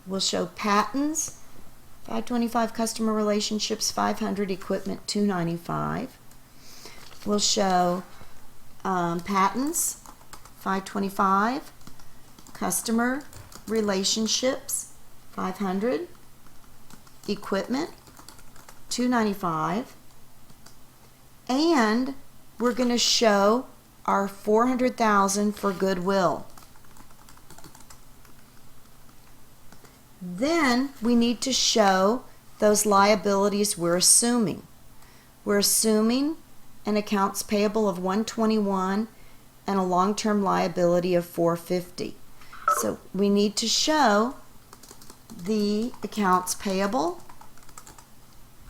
We'll show patents, 525, customer relationships, 500, equipment, 295. We'll show patents, 525, customer relationships, 500, equipment, 295, and we're going to show our 400,000 for Goodwill. Then we need to show those liabilities we're assuming. We're assuming an accounts payable of 121 and a long-term liability of 450. So we need to show the accounts payable,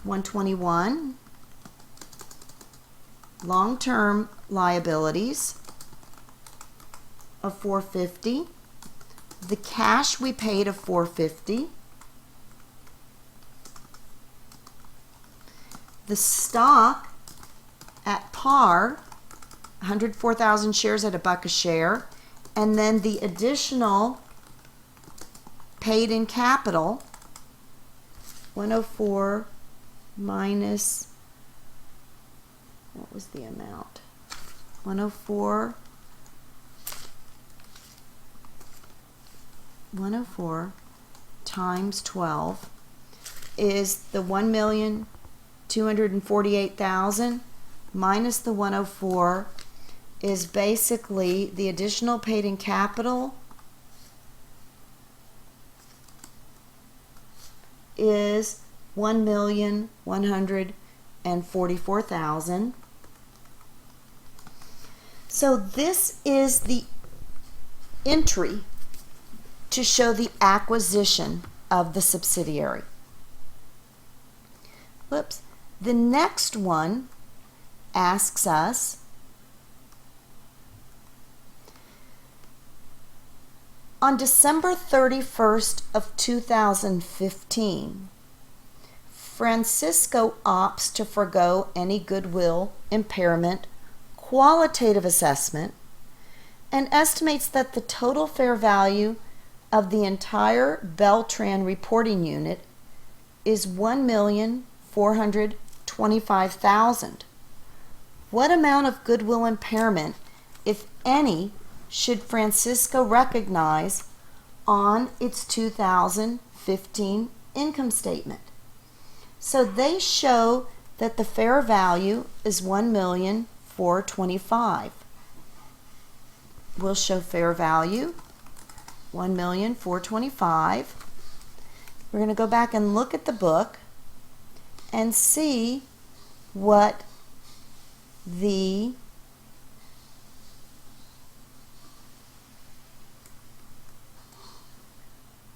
121, long-term liabilities of 450, the cash we paid of 450, the stock at par, 104,000 shares at $1 a share, and then the additional paid in capital, 104 minus, what was the amount? 104 times 12 is the 1,248,000 minus the 104 is basically the additional paid in capital is 1,144,000. So this is the entry to show the acquisition of the subsidiary. Whoops. The next one asks us on December 31st of 2015, Francisco opts to forego any goodwill impairment qualitative assessment and estimates that the total fair value of the entire Beltran reporting unit is $1,425,000. What amount of goodwill impairment, if any, should Francisco recognize on its 2015 income statement? So they show that the fair value is $1,425,000. We'll show fair value, $1,425,000. We're going to go back and look at the book and see what the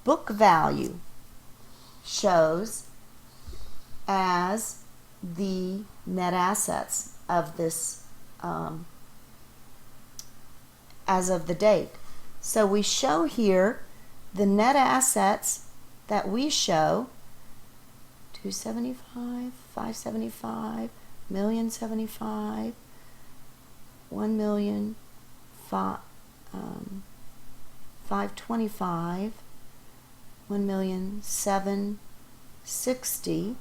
book value shows as the net assets of this as of the date. So we show here the net assets that we show, 275, 575, 1,075, 1,525, 1,760,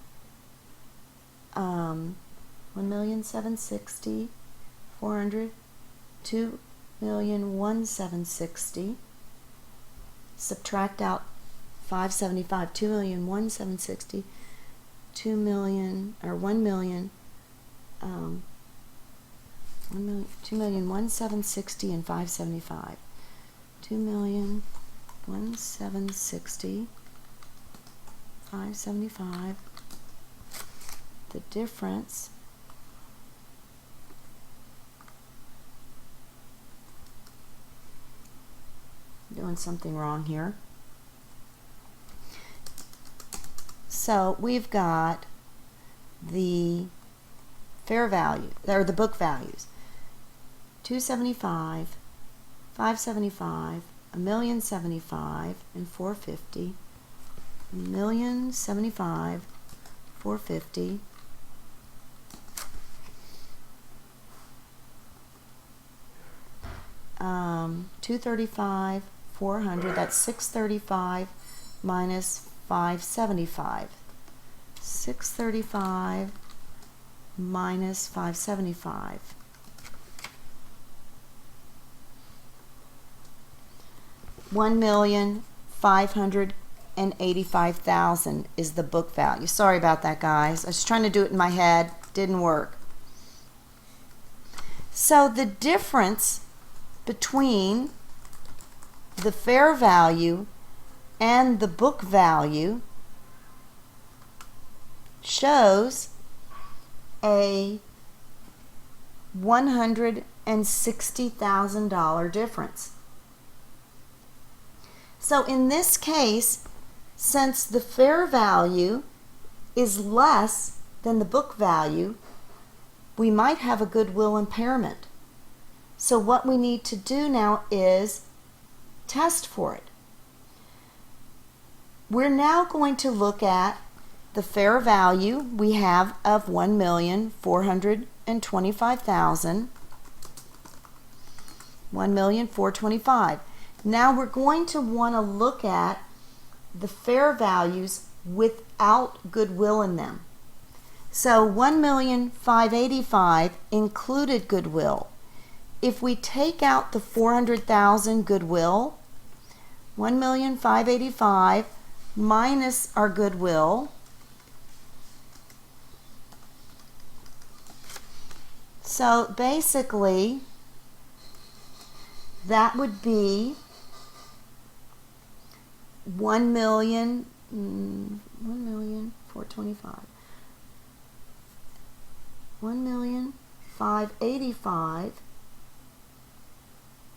1,760, 400, 2,160. Subtract out 575, 2,160, 2 million or 1 million, 2,160 and 575. 2,160, 575. The difference doing something wrong here. So we've got the fair value, or the book values, 275, 575, 1,075, and 450, 1,075, 450, 235, 400, that's 635, minus 575. 635 minus 575. $1,585,000 is the book value. Sorry about that, guys. I was trying to do it in my head. Didn't work. So the difference between the fair value and the book value shows a $160,000 difference. So in this case, since the fair value is less than the book value, we might have a goodwill impairment. So what we need to do now is test for it. We're now going to look at the fair value we have of $1,425,000, $1,425,000. Now we're going to want to look at the fair values without goodwill in them. So $1,585,000 included goodwill. If we take out the $400,000 goodwill, $1,585,000 minus our goodwill, so basically that would be $1,585,000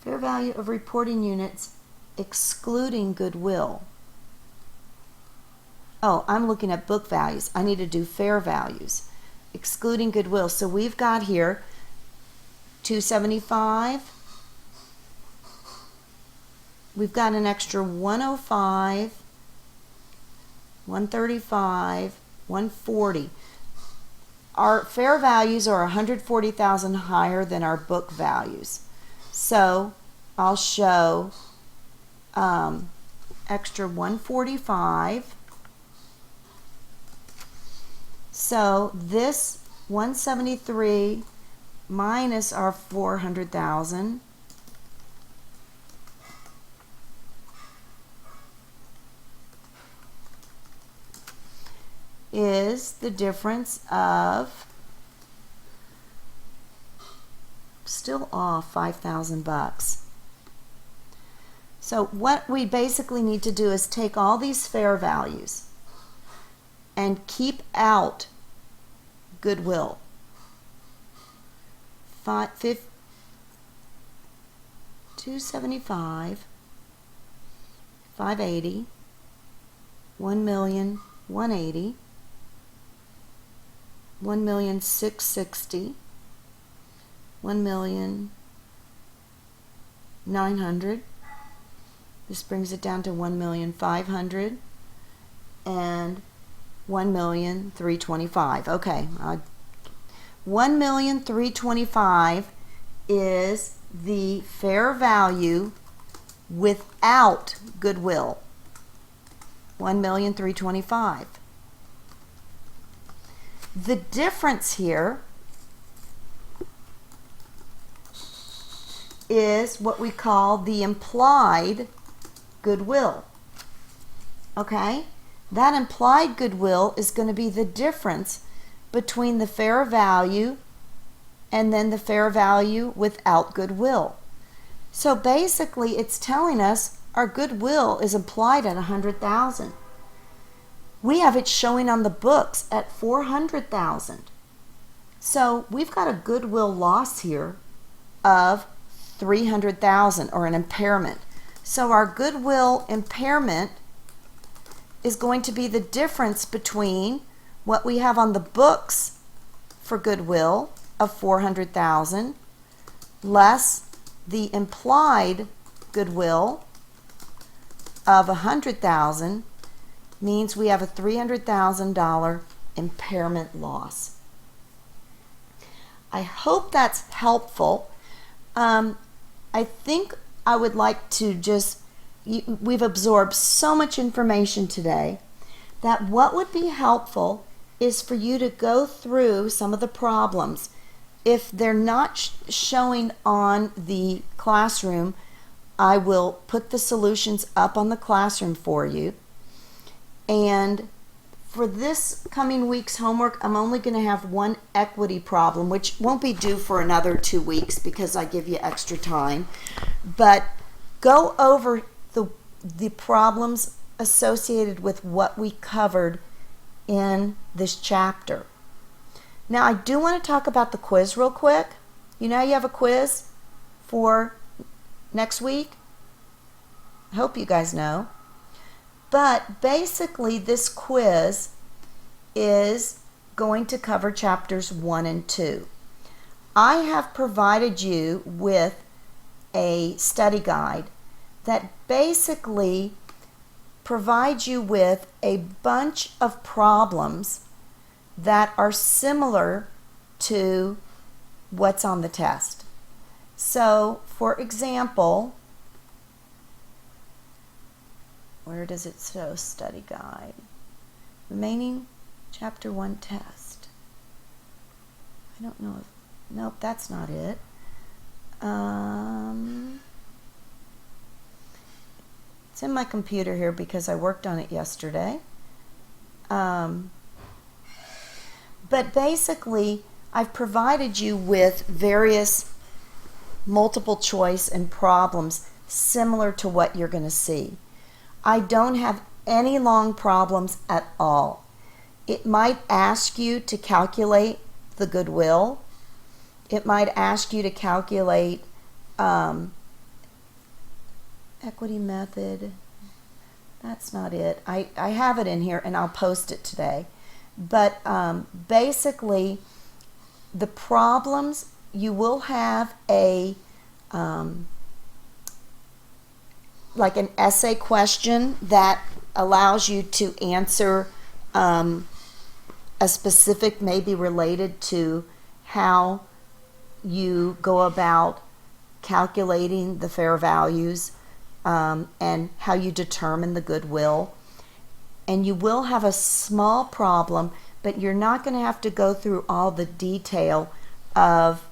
fair value of reporting units excluding goodwill. Oh, I'm looking at book values. I need to do fair values excluding goodwill. So we've got here 275. We've got an extra 105, 135, 140. Our fair values are 140,000 higher than our book values. So I'll show extra 145. So this 173 minus our 400,000 is the difference of, still off, $5,000. So what we basically need to do is take all these fair values and keep out goodwill. 275, 580, 1,180,000, 1,660,000, 1,900,000. This brings it down to 1,500,000 and 1,325,000. Okay, 1,325,000 is the fair value without goodwill. 1,325,000. The difference here is what we call the implied goodwill. Okay? That implied goodwill is going to be the difference between the fair value and then the fair value without goodwill. So basically it's telling us our goodwill is implied at 100,000. We have it showing on the books at 400,000. So we've got a goodwill loss here of 300,000, or an impairment. So our goodwill impairment is going to be the difference between what we have on the books for goodwill of 400,000 less the implied goodwill of 100,000, means we have a $300,000 impairment loss. I hope that's helpful. I think I would like to just we've absorbed so much information today that what would be helpful is for you to go through some of the problems. If they're not showing on the classroom, I will put the solutions up on the classroom for you. And for this coming week's homework, I'm only going to have one equity problem, which won't be due for another 2 weeks because I give you extra time. But go over the problems associated with what we covered in this chapter. Now, I do want to talk about the quiz real quick. You know you have a quiz for next week? I hope you guys know. But basically, this quiz is going to cover chapters 1 and 2. I have provided you with a study guide that basically provides you with a bunch of problems that are similar to what's on the test. So, for example, where does it show study guide? Remaining chapter 1 test. I don't know if, nope, that's not it. It's in my computer here because I worked on it yesterday. But basically, I've provided you with various multiple choice and problems similar to what you're going to see. I don't have any long problems at all. It might ask you to calculate the goodwill. It might ask you to calculate equity method. That's not it. I have it in here and I'll post it today. But basically, the problems, you will have a like an essay question that allows you to answer a specific, maybe related to how you go about calculating the fair values and how you determine the goodwill. And you will have a small problem, but you're not going to have to go through all the detail of